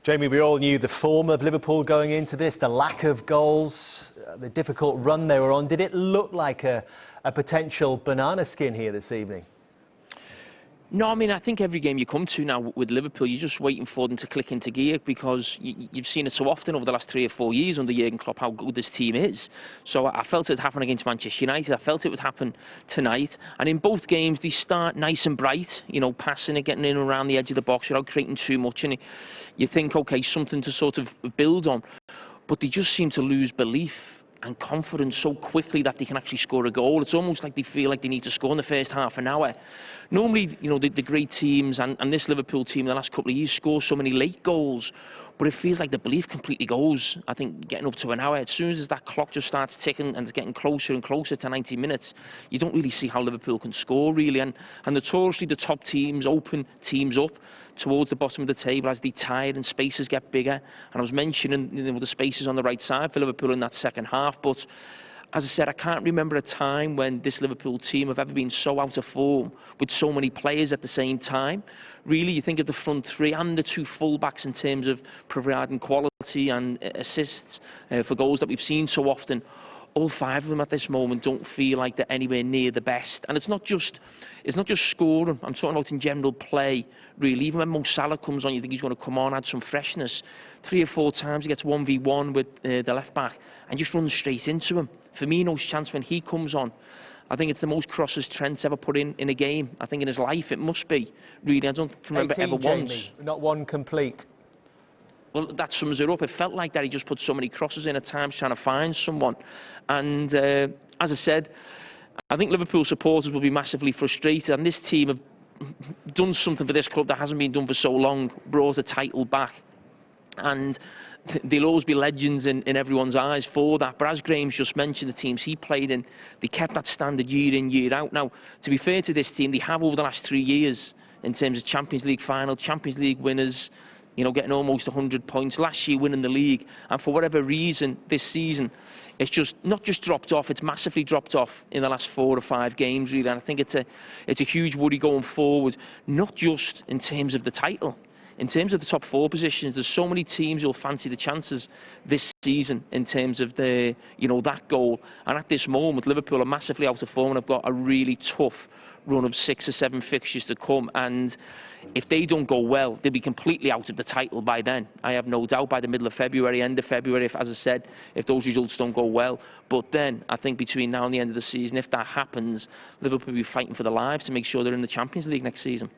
Jamie, we all knew the form of Liverpool going into this, the lack of goals, the difficult run they were on. Did it look like a potential banana skin here this evening? No, I mean, I think every game you come to now with Liverpool, you're just waiting for them to click into gear because you've seen it so often over the last 3 or 4 years under Jurgen Klopp how good this team is. So I felt it would happen against Manchester United. I felt it would happen tonight. And in both games, they start nice and bright, you know, passing it, getting in around the edge of the box without creating too much. And you think, OK, something to sort of build on. But they just seem to lose belief and confidence so quickly that they can actually score a goal. It's almost like they feel like they need to score in the first half an hour. Normally, you know, the great teams and this Liverpool team in the last couple of years score so many late goals, but it feels like the belief completely goes, I think, getting up to an hour. As soon as that clock just starts ticking and it's getting closer and closer to 90 minutes, you don't really see how Liverpool can score, really. And notoriously, the top teams open teams up towards the bottom of the table as they tire and spaces get bigger. And I was mentioning, you know, the spaces on the right side for Liverpool in that second half, but as I said, I can't remember a time when this Liverpool team have ever been so out of form with so many players at the same time. Really, you think of the front three and the two full-backs in terms of providing quality and assists for goals that we've seen so often. All 5 of them at this moment don't feel like they're anywhere near the best. And it's not just scoring. I'm talking about in general play, really. Even when Mo Salah comes on, you think he's going to come on, add some freshness. 3 or 4 times he gets 1v1 with the left-back and just runs straight into him. Firmino's chance when he comes on, I think it's the most crosses Trent's ever put in a game. I think in his life it must be. Really, I don't remember 18, ever Jamie, once. not one complete. Well, that sums it up. It felt like that he just put so many crosses in at times trying to find someone. And as I said, I think Liverpool supporters will be massively frustrated. And this team have done something for this club that hasn't been done for so long, brought a title back. And they'll always be legends in everyone's eyes for that. But as Graham's just mentioned, the teams he played in, they kept that standard year in, year out. Now, to be fair to this team, they have over the last 3 years in terms of Champions League final, Champions League winners, you know, getting almost 100 points. Last year, winning the league. And for whatever reason, this season, it's just not just dropped off, it's massively dropped off in the last 4 or 5 games, really. And I think it's a huge worry going forward, not just in terms of the title. In terms of the top 4 positions, there's so many teams who'll fancy the chances this season in terms of the, you know, that goal. And at this moment, Liverpool are massively out of form and have got a really tough run of 6 or 7 fixtures to come. And if they don't go well, they'll be completely out of the title by then. I have no doubt by the middle of February, end of February, if, as I said, if those results don't go well. But then I think between now and the end of the season, if that happens, Liverpool will be fighting for their lives to make sure they're in the Champions League next season.